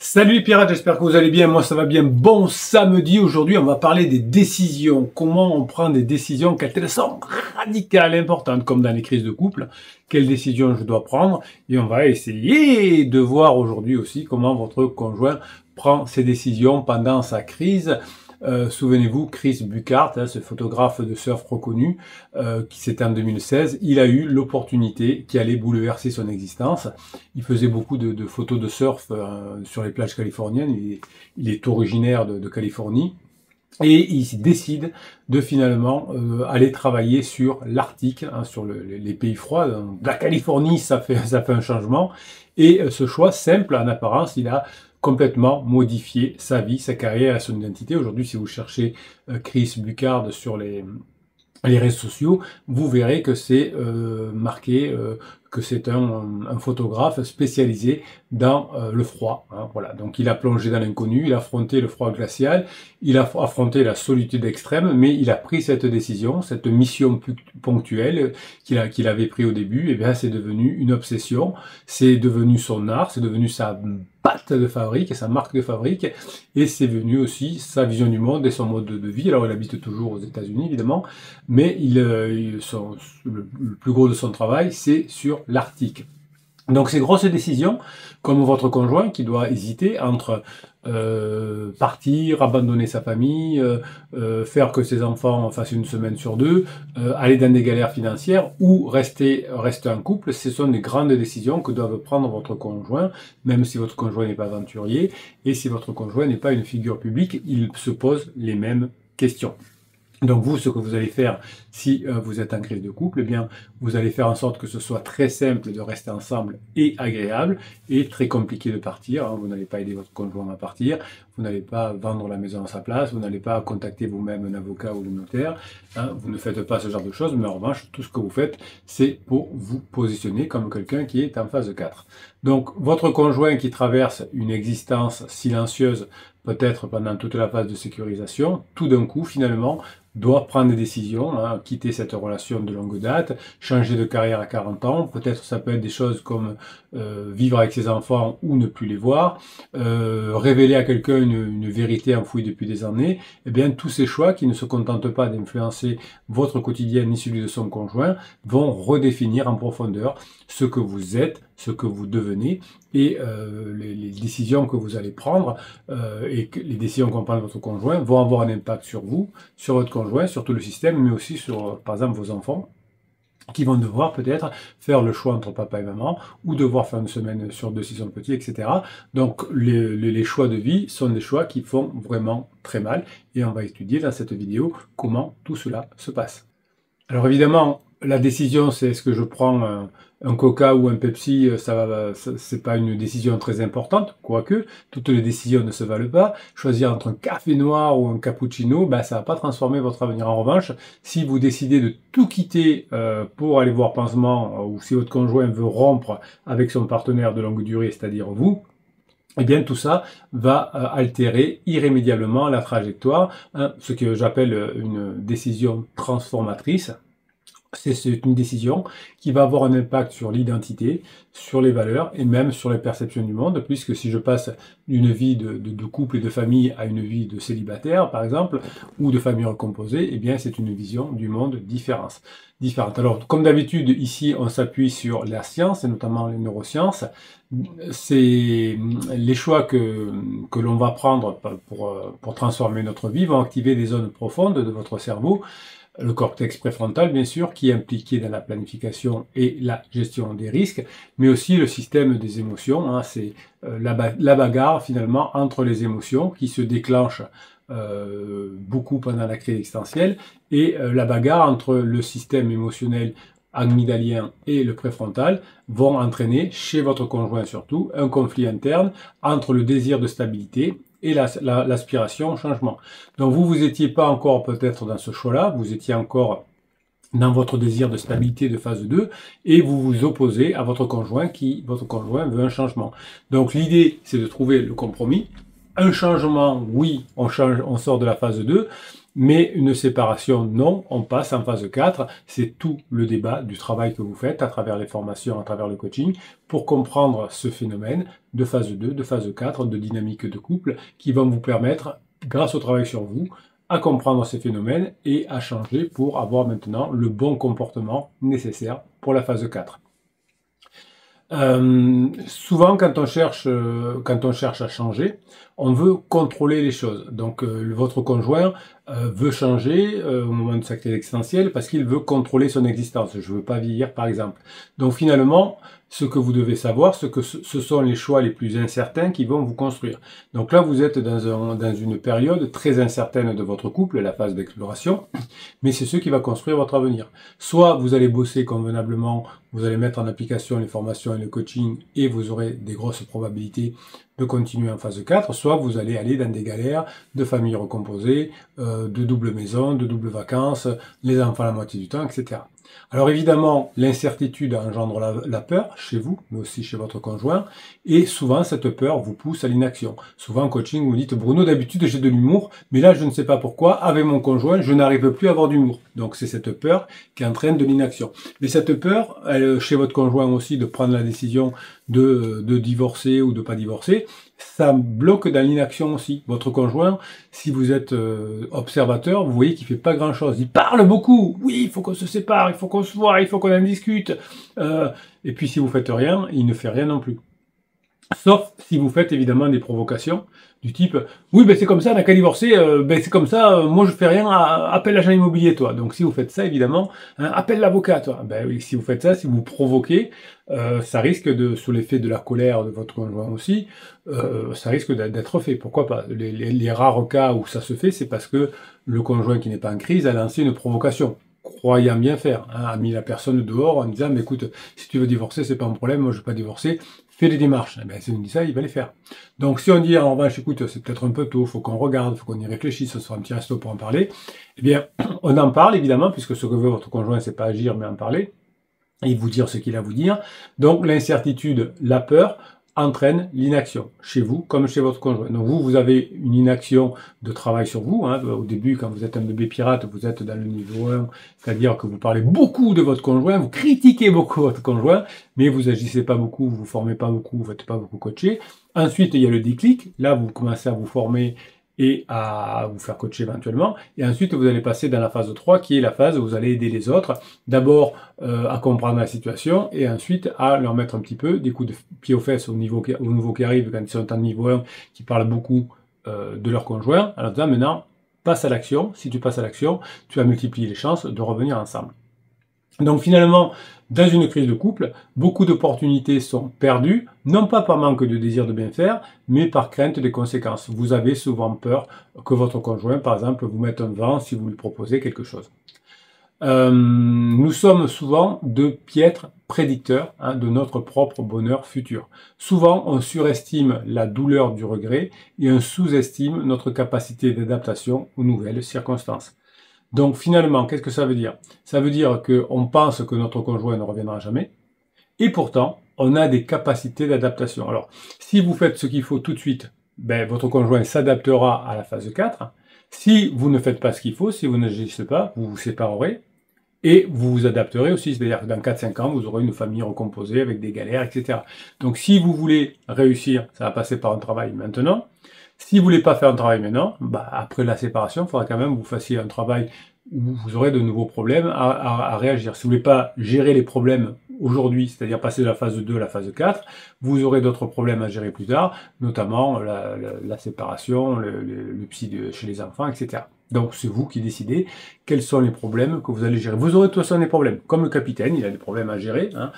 Salut les pirates, j'espère que vous allez bien, moi ça va bien. Bon samedi, aujourd'hui on va parler des décisions, comment on prend des décisions, quand elles sont radicales, importantes, comme dans les crises de couple, quelles décisions je dois prendre, et on va essayer de voir aujourd'hui aussi comment votre conjoint prend ses décisions pendant sa crise. Souvenez-vous, Chris Buchardt, ce photographe de surf reconnu, qui c'était en 2016, il a eu l'opportunité qui allait bouleverser son existence. Il faisait beaucoup de photos de surf sur les plages californiennes, il est originaire de Californie, et il décide de finalement aller travailler sur l'Arctique, sur les pays froids. Donc, la Californie, ça fait un changement, et ce choix simple en apparence, il a complètement modifié sa vie, sa carrière et son identité. Aujourd'hui, si vous cherchez Chris Buchardt sur les réseaux sociaux, vous verrez que c'est marqué que c'est un photographe spécialisé dans le froid. Voilà. Donc il a plongé dans l'inconnu, il a affronté le froid glacial, il a affronté la solitude extrême, mais il a pris cette décision, cette mission ponctuelle qu'il avait pris au début, et bien c'est devenu une obsession, c'est devenu son art, c'est devenu sa patte de fabrique, sa marque de fabrique, et c'est venu aussi sa vision du monde et son mode de vie. Alors il habite toujours aux États-Unis évidemment, mais le plus gros de son travail c'est sur l'Arctique. Donc ces grosses décisions, comme votre conjoint qui doit hésiter entre partir, abandonner sa famille, faire que ses enfants fassent une semaine sur deux, aller dans des galères financières ou rester en couple, ce sont des grandes décisions que doivent prendre votre conjoint, même si votre conjoint n'est pas aventurier et si votre conjoint n'est pas une figure publique, il se pose les mêmes questions. Donc vous, ce que vous allez faire si vous êtes en crise de couple, eh bien, vous allez faire en sorte que ce soit très simple de rester ensemble et agréable, et très compliqué de partir. Vous n'allez pas aider votre conjoint à partir, vous n'allez pas vendre la maison à sa place, vous n'allez pas contacter vous-même un avocat ou le notaire. Vous ne faites pas ce genre de choses, mais en revanche, tout ce que vous faites, c'est pour vous positionner comme quelqu'un qui est en phase 4. Donc, votre conjoint qui traverse une existence silencieuse, peut-être pendant toute la phase de sécurisation, tout d'un coup, finalement, doit prendre des décisions, quitter cette relation de longue date, changer de carrière à 40 ans, peut-être ça peut être des choses comme vivre avec ses enfants ou ne plus les voir, révéler à quelqu'un une vérité enfouie depuis des années. Eh bien, tous ces choix qui ne se contentent pas d'influencer votre quotidien ni celui de son conjoint vont redéfinir en profondeur ce que vous êtes, ce que vous devenez, et les décisions que vous allez prendre et que les décisions qu'on prend de votre conjoint vont avoir un impact sur vous, sur votre conjoint, sur tout le système, mais aussi sur, par exemple, vos enfants, qui vont devoir peut-être faire le choix entre papa et maman, ou devoir faire une semaine sur deux s'ils sont petits, etc. Donc les choix de vie sont des choix qui font vraiment très mal, et on va étudier dans cette vidéo comment tout cela se passe. Alors évidemment, la décision, c'est est-ce que je prends un Coca ou un Pepsi, c'est pas une décision très importante, quoique toutes les décisions ne se valent pas. Choisir entre un café noir ou un cappuccino, ça va pas transformer votre avenir. En revanche, si vous décidez de tout quitter pour aller voir pansement, ou si votre conjoint veut rompre avec son partenaire de longue durée, c'est-à-dire vous, eh bien tout ça va altérer irrémédiablement la trajectoire, ce que j'appelle une décision transformatrice. C'est une décision qui va avoir un impact sur l'identité, sur les valeurs et même sur les perceptions du monde, puisque si je passe d'une vie de couple et de famille à une vie de célibataire, par exemple, ou de famille recomposée, eh bien c'est une vision du monde différente. Alors, comme d'habitude, ici, on s'appuie sur la science, et notamment les neurosciences. C'est les choix que l'on va prendre pour transformer notre vie vont activer des zones profondes de votre cerveau, le cortex préfrontal, bien sûr, qui est impliqué dans la planification et la gestion des risques, mais aussi le système des émotions. C'est la bagarre, finalement, entre les émotions qui se déclenchent beaucoup pendant la crise existentielle, et la bagarre entre le système émotionnel amygdalien et le préfrontal vont entraîner, chez votre conjoint surtout, un conflit interne entre le désir de stabilité et l'aspiration au changement. Donc vous étiez pas encore peut-être dans ce choix-là, vous étiez encore dans votre désir de stabilité de phase 2, et vous vous opposez à votre conjoint veut un changement. Donc l'idée, c'est de trouver le compromis. Un changement, oui, on sort de la phase 2, Mais une séparation, non, on passe en phase 4. C'est tout le débat du travail que vous faites à travers les formations, à travers le coaching, pour comprendre ce phénomène de phase 2, de phase 4, de dynamique de couple, qui vont vous permettre, grâce au travail sur vous, à comprendre ces phénomènes et à changer pour avoir maintenant le bon comportement nécessaire pour la phase 4. Souvent, quand on cherche à changer, on veut contrôler les choses. Donc, votre conjoint veut changer au moment de sa crise existentielle parce qu'il veut contrôler son existence. Je veux pas vieillir, par exemple. Donc, finalement, ce que vous devez savoir, ce sont les choix les plus incertains qui vont vous construire. Donc là, vous êtes dans une période très incertaine de votre couple, la phase d'exploration, mais c'est ce qui va construire votre avenir. Soit vous allez bosser convenablement, vous allez mettre en application les formations et le coaching et vous aurez des grosses probabilités de continuer en phase 4, soit vous allez aller dans des galères de famille recomposée, de double maison, de double vacances, les enfants la moitié du temps, etc. Alors évidemment, l'incertitude engendre la peur chez vous, mais aussi chez votre conjoint, et souvent cette peur vous pousse à l'inaction. Souvent en coaching, vous dites « Bruno, d'habitude j'ai de l'humour, mais là je ne sais pas pourquoi, avec mon conjoint, je n'arrive plus à avoir d'humour. » Donc c'est cette peur qui entraîne de l'inaction. Mais cette peur, chez votre conjoint aussi, de prendre la décision de divorcer ou de pas divorcer, ça bloque dans l'inaction aussi. Votre conjoint, si vous êtes observateur, vous voyez qu'il fait pas grand-chose. Il parle beaucoup. Oui, il faut qu'on se sépare, il faut qu'on se voit, il faut qu'on en discute. Et puis si vous faites rien, il ne fait rien non plus. Sauf si vous faites évidemment des provocations du type « Oui, ben c'est comme ça, on n'a qu'à divorcer, ben c'est comme ça, moi je fais rien, appelle l'agent immobilier toi. » Donc si vous faites ça, évidemment, hein, appelle l'avocat toi. Ben oui, si vous faites ça, si vous provoquez, ça risque sous l'effet de la colère de votre conjoint aussi, ça risque d'être fait. Pourquoi pas? Les rares cas où ça se fait, c'est parce que le conjoint qui n'est pas en crise a lancé une provocation, croyant bien faire, hein, a mis la personne dehors en disant « Mais écoute, si tu veux divorcer, c'est pas un problème, moi je veux pas divorcer. » Fais des démarches. Eh ben, si on dit ça, il va les faire. Donc, si on dit, en revanche, écoute, c'est peut-être un peu tôt, faut qu'on regarde, faut qu'on y réfléchisse, ce sera un petit resto pour en parler, eh bien, on en parle, évidemment, puisque ce que veut votre conjoint, c'est pas agir, mais en parler, et vous dire ce qu'il a à vous dire. Donc, l'incertitude, la peur, entraîne l'inaction, chez vous comme chez votre conjoint. Donc vous avez une inaction de travail sur vous. Hein. Au début, quand vous êtes un bébé pirate, vous êtes dans le niveau 1, c'est-à-dire que vous parlez beaucoup de votre conjoint, vous critiquez beaucoup votre conjoint, mais vous agissez pas beaucoup, vous formez pas beaucoup, vous faites pas beaucoup coacher. Ensuite, il y a le déclic. Là, vous commencez à vous former et à vous faire coacher éventuellement. Et ensuite, vous allez passer dans la phase 3, qui est la phase où vous allez aider les autres, d'abord à comprendre la situation, et ensuite à leur mettre un petit peu des coups de pied aux fesses aux nouveaux qui arrivent, quand ils sont en niveau 1, qui parlent beaucoup de leur conjoint, en leur disant maintenant, passe à l'action. Si tu passes à l'action, tu vas multiplier les chances de revenir ensemble. Donc finalement, dans une crise de couple, beaucoup d'opportunités sont perdues, non pas par manque de désir de bien faire, mais par crainte des conséquences. Vous avez souvent peur que votre conjoint, par exemple, vous mette un vent si vous lui proposez quelque chose. Nous sommes souvent de piètres prédicteurs de notre propre bonheur futur. Souvent, on surestime la douleur du regret et on sous-estime notre capacité d'adaptation aux nouvelles circonstances. Donc finalement, qu'est-ce que ça veut dire? Ça veut dire qu'on pense que notre conjoint ne reviendra jamais, et pourtant, on a des capacités d'adaptation. Alors, si vous faites ce qu'il faut tout de suite, ben, votre conjoint s'adaptera à la phase 4. Si vous ne faites pas ce qu'il faut, si vous n'agissez pas, vous vous séparerez, et vous vous adapterez aussi, c'est-à-dire que dans 4-5 ans, vous aurez une famille recomposée avec des galères, etc. Donc si vous voulez réussir, ça va passer par un travail maintenant. Si vous voulez pas faire un travail maintenant, bah, après la séparation, il faudra quand même que vous fassiez un travail où vous aurez de nouveaux problèmes à réagir. Si vous voulez pas gérer les problèmes aujourd'hui, c'est-à-dire passer de la phase 2 à la phase 4, vous aurez d'autres problèmes à gérer plus tard, notamment la séparation, le psy chez les enfants, etc. Donc c'est vous qui décidez quels sont les problèmes que vous allez gérer. Vous aurez de toute façon des problèmes. Comme le capitaine, il a des problèmes à gérer. Hein.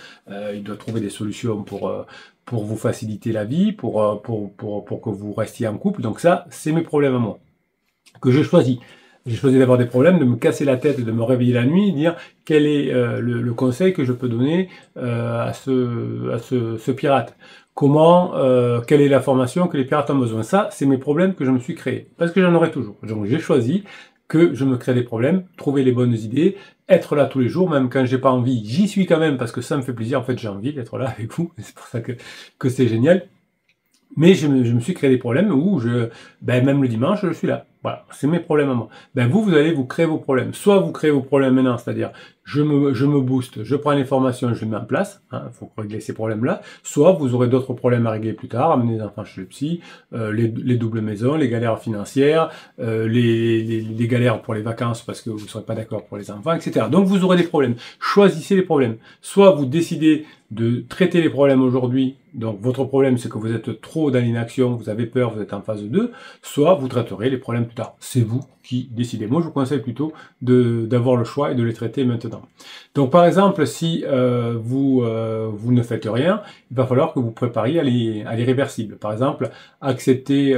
Il doit trouver des solutions pour vous faciliter la vie, pour que vous restiez en couple. Donc ça, c'est mes problèmes à moi, que j'ai choisi. J'ai choisi d'avoir des problèmes, de me casser la tête, de me réveiller la nuit, dire quel est le conseil que je peux donner à ce pirate. Comment, quelle est la formation que les pirates ont besoin. Ça, c'est mes problèmes que je me suis créés, parce que j'en aurai toujours. Donc j'ai choisi que je me crée des problèmes, trouver les bonnes idées, être là tous les jours, même quand j'ai pas envie, j'y suis quand même, parce que ça me fait plaisir. En fait, j'ai envie d'être là avec vous, c'est pour ça que c'est génial. Mais je me suis créé des problèmes où même le dimanche, je suis là. Voilà, c'est mes problèmes à moi. Ben vous allez vous créer vos problèmes. Soit vous créez vos problèmes maintenant, c'est-à-dire je me booste, je prends les formations, je les mets en place, il faut régler ces problèmes-là. Soit vous aurez d'autres problèmes à régler plus tard, amener les enfants chez le psy, les doubles maisons, les galères financières, les galères pour les vacances parce que vous ne serez pas d'accord pour les enfants, etc. Donc vous aurez des problèmes. Choisissez les problèmes. Soit vous décidez de traiter les problèmes aujourd'hui, donc votre problème c'est que vous êtes trop dans l'inaction, vous avez peur, vous êtes en phase 2, soit vous traiterez les problèmes plus tard. C'est vous qui décidez. Moi je vous conseille plutôt d'avoir le choix et de les traiter maintenant. Donc par exemple, si vous ne faites rien, il va falloir que vous prépariez à l'irréversible. Par exemple, accepter,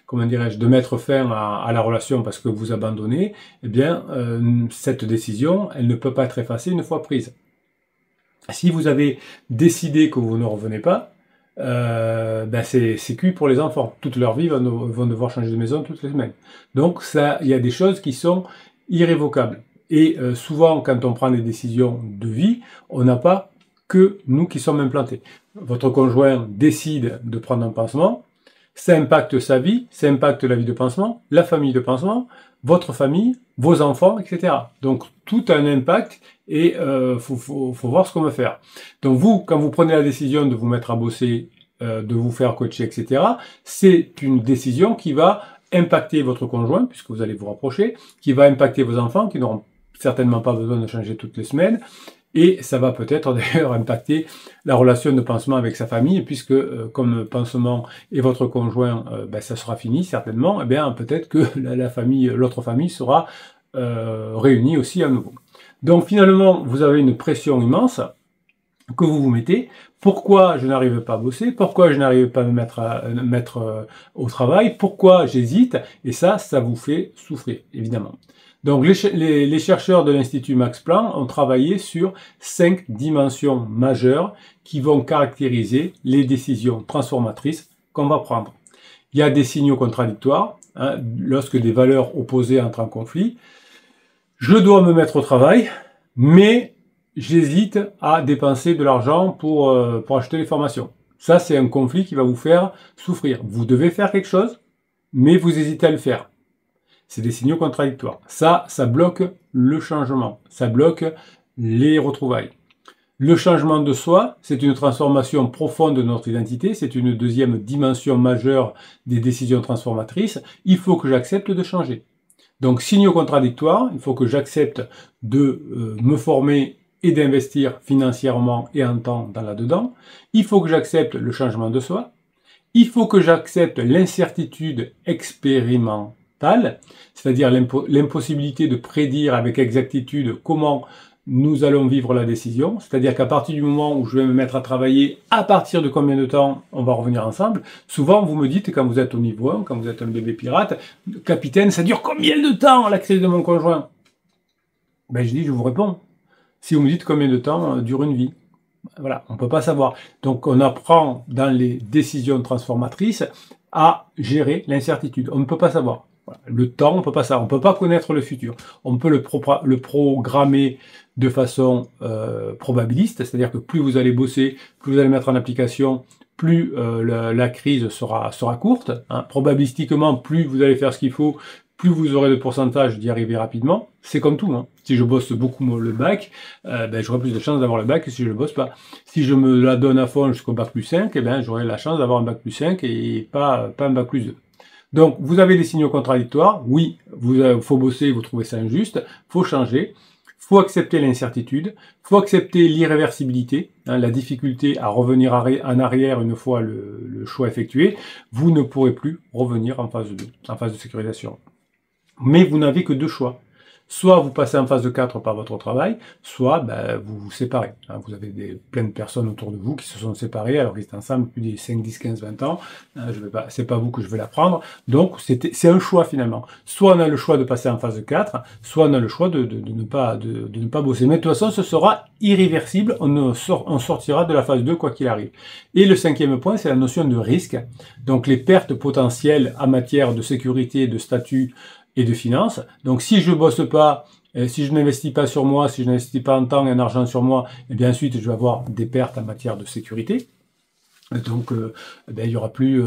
comment dirais-je, de mettre fin à la relation parce que vous abandonnez, eh bien cette décision, elle ne peut pas être effacée une fois prise. Si vous avez décidé que vous ne revenez pas, ben c'est cuit pour les enfants. Toute leur vie, ils vont devoir changer de maison toutes les semaines. Donc ça, il y a des choses qui sont irrévocables. Et souvent, quand on prend des décisions de vie, on n'a pas que nous qui sommes implantés. Votre conjoint décide de prendre un pansement, ça impacte sa vie, ça impacte la vie de pansement, la famille de pansement, votre famille, vos enfants, etc. Donc tout a un impact et faut voir ce qu'on va faire. Donc vous, quand vous prenez la décision de vous mettre à bosser, de vous faire coacher, etc., c'est une décision qui va impacter votre conjoint, puisque vous allez vous rapprocher, qui va impacter vos enfants, qui n'auront certainement pas besoin de changer toutes les semaines, et ça va peut-être d'ailleurs impacter la relation de pansement avec sa famille, puisque comme pansement et votre conjoint, ben, ça sera fini certainement, et bien peut-être que l'autre famille sera réunie aussi à nouveau. Donc finalement, vous avez une pression immense que vous vous mettez. Pourquoi je n'arrive pas à bosser? Pourquoi je n'arrive pas à me mettre au travail? Pourquoi j'hésite? Et ça vous fait souffrir, évidemment. Donc les chercheurs de l'Institut Max Planck ont travaillé sur 5 dimensions majeures qui vont caractériser les décisions transformatrices qu'on va prendre. Il y a des signaux contradictoires, hein, lorsque des valeurs opposées entrent en conflit. Je dois me mettre au travail, mais j'hésite à dépenser de l'argent pour acheter les formations. Ça, c'est un conflit qui va vous faire souffrir. Vous devez faire quelque chose, mais vous hésitez à le faire. C'est des signaux contradictoires. Ça bloque le changement. Ça bloque les retrouvailles. Le changement de soi, c'est une transformation profonde de notre identité. C'est une deuxième dimension majeure des décisions transformatrices. Il faut que j'accepte de changer. Donc, signaux contradictoires, il faut que j'accepte de me former et d'investir financièrement et en temps dans là-dedans. Il faut que j'accepte le changement de soi. Il faut que j'accepte l'incertitude expérimentale, c'est-à-dire l'impossibilité de prédire avec exactitude comment nous allons vivre la décision, c'est-à-dire qu'à partir du moment où je vais me mettre à travailler, à partir de combien de temps on va revenir ensemble, souvent vous me dites, quand vous êtes au niveau 1, quand vous êtes un bébé pirate, capitaine, ça dure combien de temps la crise de mon conjoint? Ben je vous réponds. Si vous me dites combien de temps dure une vie. Voilà, on ne peut pas savoir. Donc on apprend dans les décisions transformatrices à gérer l'incertitude. On ne peut pas savoir. Voilà. Le temps, on ne peut pas savoir. On ne peut pas connaître le futur. On peut le programmer de façon probabiliste, c'est-à-dire que plus vous allez bosser, plus vous allez mettre en application, plus la crise sera courte. Hein. Probabilistiquement, plus vous allez faire ce qu'il faut, plus vous aurez de pourcentage d'y arriver rapidement. C'est comme tout. Hein. Si je bosse beaucoup le bac, ben, j'aurai plus de chances d'avoir le bac que si je ne bosse pas. Si je me la donne à fond jusqu'au bac plus 5, eh ben, j'aurai la chance d'avoir un bac plus 5 et pas un bac plus 2. Donc, vous avez des signaux contradictoires. Oui, faut bosser, vous trouvez ça injuste. Faut changer. Faut accepter l'incertitude. Faut accepter l'irréversibilité, hein, la difficulté à revenir en arrière une fois le choix effectué. Vous ne pourrez plus revenir en phase 2, en phase de sécurisation. Mais vous n'avez que deux choix. Soit vous passez en phase de 4 par votre travail, soit ben, vous vous séparez. Hein, vous avez plein de personnes autour de vous qui se sont séparées alors qu'ils étaient ensemble depuis des 5, 10, 15, 20 ans. C'est pas vous que je vais l'apprendre. Donc c'est un choix finalement. Soit on a le choix de passer en phase de 4, soit on a le choix de ne pas bosser. Mais de toute façon, ce sera irréversible. On sortira de la phase 2 quoi qu'il arrive. Et le cinquième point, c'est la notion de risque. Donc les pertes potentielles en matière de sécurité, de statut, et de finances. Donc si je bosse pas, si je n'investis pas sur moi, si je n'investis pas en temps et en argent sur moi, et bien ensuite je vais avoir des pertes en matière de sécurité. Donc, ben, il y aura plus,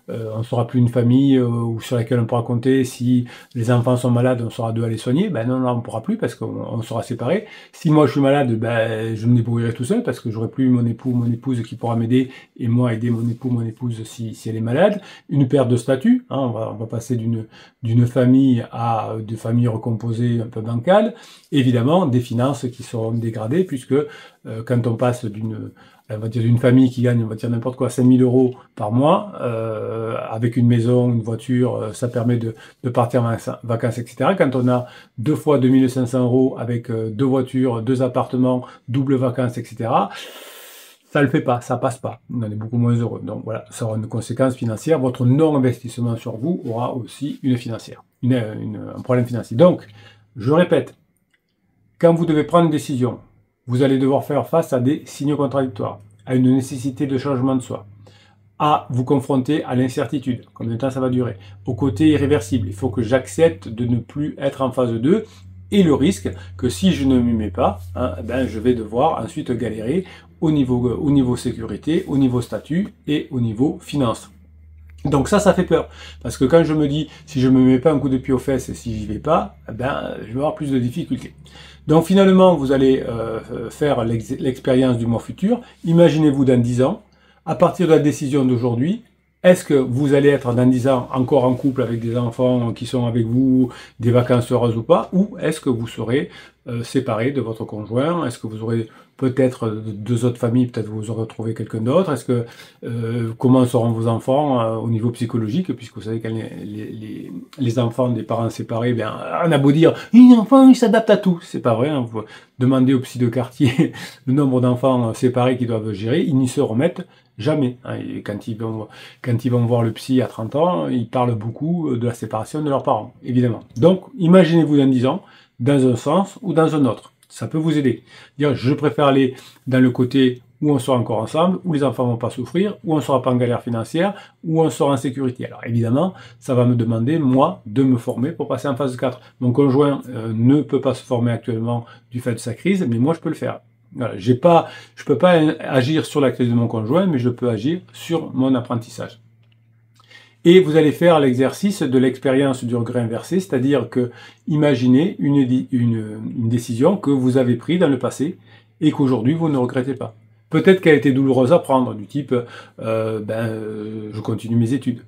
on sera plus une famille sur laquelle on pourra compter. Si les enfants sont malades, on sera deux à les soigner. Ben non, on pourra plus parce qu'on sera séparés. Si moi je suis malade, ben je me débrouillerai tout seul parce que j'aurai plus mon époux, mon épouse qui pourra m'aider et moi aider mon époux, mon épouse si elle est malade. Une perte de statut, hein, on va passer d'une famille à de familles recomposées un peu bancales. Évidemment, des finances qui seront dégradées puisque quand on passe on va dire d'une famille qui gagne, on va dire n'importe quoi, 5 000 € par mois, avec une maison, une voiture, ça permet de partir en vacances, etc. Quand on a 2 fois 2 500 € avec 2 voitures, 2 appartements, double vacances, etc., ça le fait pas, ça passe pas. On en est beaucoup moins heureux. Donc voilà, ça aura une conséquence financière. Votre non-investissement sur vous aura aussi un problème financier. Donc, je répète, quand vous devez prendre une décision, vous allez devoir faire face à des signaux contradictoires, à une nécessité de changement de soi, à vous confronter à l'incertitude, combien de temps ça va durer, au côté irréversible, il faut que j'accepte de ne plus être en phase 2, et le risque que si je ne m'y mets pas, ben je vais devoir ensuite galérer au niveau sécurité, au niveau statut et au niveau finance. Donc ça fait peur. Parce que quand je me dis, si je me mets pas un coup de pied aux fesses et si j'y vais pas, ben, je vais avoir plus de difficultés. Donc finalement, vous allez faire l'expérience du mois futur. Imaginez-vous dans 10 ans, à partir de la décision d'aujourd'hui, est-ce que vous allez être dans 10 ans encore en couple avec des enfants qui sont avec vous, des vacances heureuses ou pas, ou est-ce que vous serez séparé de votre conjoint? Est-ce que vous aurez peut-être deux autres familles, peut-être vous aurez trouvé quelqu'un d'autre? Est-ce que comment seront vos enfants au niveau psychologique? Puisque vous savez que les enfants des parents séparés, bien, on a beau dire, un enfant, il s'adapte à tout. C'est pas vrai, hein. Vous demandez au psy de quartier le nombre d'enfants séparés qu'ils doivent gérer, ils n'y se remettent jamais. Et quand ils vont voir le psy à 30 ans, ils parlent beaucoup de la séparation de leurs parents, évidemment. Donc, imaginez-vous dans 10 ans, dans un sens ou dans un autre. Ça peut vous aider. Dire, je préfère aller dans le côté où on sera encore ensemble, où les enfants vont pas souffrir, où on sera pas en galère financière, où on sera en sécurité. Alors évidemment, ça va me demander, moi, de me former pour passer en phase 4. Mon conjoint ne peut pas se former actuellement du fait de sa crise, mais moi, je peux le faire. Voilà, je peux pas agir sur la crise de mon conjoint, mais je peux agir sur mon apprentissage. Et vous allez faire l'exercice de l'expérience du regret inversé, c'est-à-dire que imaginez une décision que vous avez prise dans le passé et qu'aujourd'hui vous ne regrettez pas. Peut-être qu'elle était douloureuse à prendre, du type je continue mes études.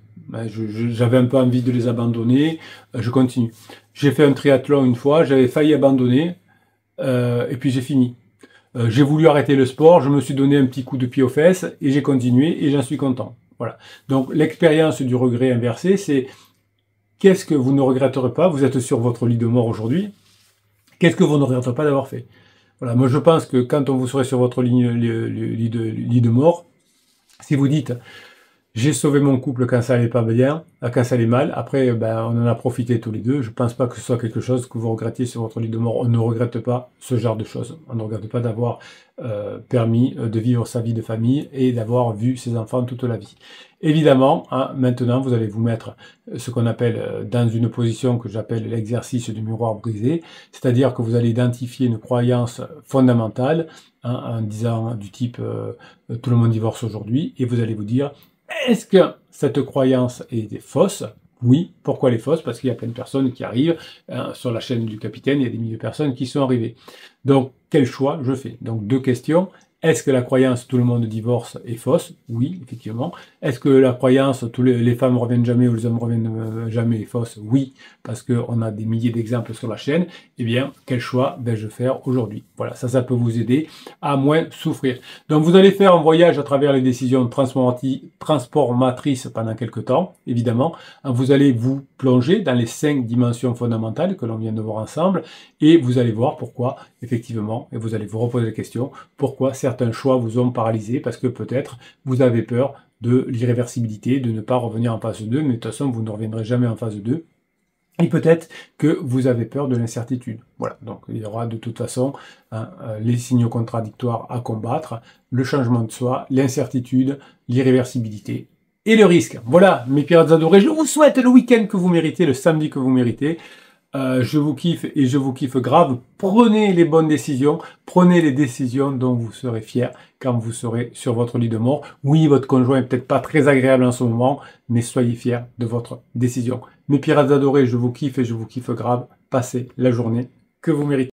J'avais un peu envie de les abandonner, je continue. J'ai fait un triathlon une fois, j'avais failli abandonner, et puis j'ai fini. J'ai voulu arrêter le sport, je me suis donné un petit coup de pied aux fesses, et j'ai continué, et j'en suis content. Voilà. Donc l'expérience du regret inversé, c'est qu'est-ce que vous ne regretterez pas? Vous êtes sur votre lit de mort aujourd'hui. Qu'est-ce que vous ne regretterez pas d'avoir fait? Voilà. Moi, je pense que quand on vous serez sur votre lit de mort, si vous dites j'ai sauvé mon couple quand ça allait pas bien, quand ça allait mal. Après, on en a profité tous les deux. Je pense pas que ce soit quelque chose que vous regrettiez sur votre lit de mort. On ne regrette pas ce genre de choses. On ne regrette pas d'avoir permis de vivre sa vie de famille et d'avoir vu ses enfants toute la vie. Évidemment, maintenant, vous allez vous mettre ce qu'on appelle dans une position que j'appelle l'exercice du miroir brisé, c'est-à-dire que vous allez identifier une croyance fondamentale en disant du type tout le monde divorce aujourd'hui, et vous allez vous dire est-ce que cette croyance est fausse? Oui. Pourquoi elle est fausse? Parce qu'il y a plein de personnes qui arrivent. Sur la chaîne du capitaine, il y a des milliers de personnes qui sont arrivées. Donc, quel choix je fais? Donc, 2 questions. Est-ce que la croyance tout le monde divorce est fausse? Oui, effectivement. Est-ce que la croyance les femmes reviennent jamais ou les hommes reviennent jamais est fausse? Oui, parce qu'on a des milliers d'exemples sur la chaîne. Eh bien, quel choix vais-je faire aujourd'hui? Voilà, ça peut vous aider à moins souffrir. Donc, vous allez faire un voyage à travers les décisions transformatrices pendant quelques temps, évidemment. Vous allez vous plonger dans les 5 dimensions fondamentales que l'on vient de voir ensemble et vous allez voir pourquoi, effectivement, et vous allez vous reposer la question, pourquoi certains choix vous ont paralysé, parce que peut-être vous avez peur de l'irréversibilité, de ne pas revenir en phase 2, mais de toute façon vous ne reviendrez jamais en phase 2. Et peut-être que vous avez peur de l'incertitude. Voilà, donc il y aura de toute façon les signaux contradictoires à combattre, le changement de soi, l'incertitude, l'irréversibilité et le risque. Voilà, mes pirates adorés, je vous souhaite le week-end que vous méritez, le samedi que vous méritez. Je vous kiffe et je vous kiffe grave. Prenez les bonnes décisions. Prenez les décisions dont vous serez fiers quand vous serez sur votre lit de mort. Oui, votre conjoint est peut-être pas très agréable en ce moment, mais soyez fiers de votre décision. Mes pirates adorés, je vous kiffe et je vous kiffe grave. Passez la journée que vous méritez.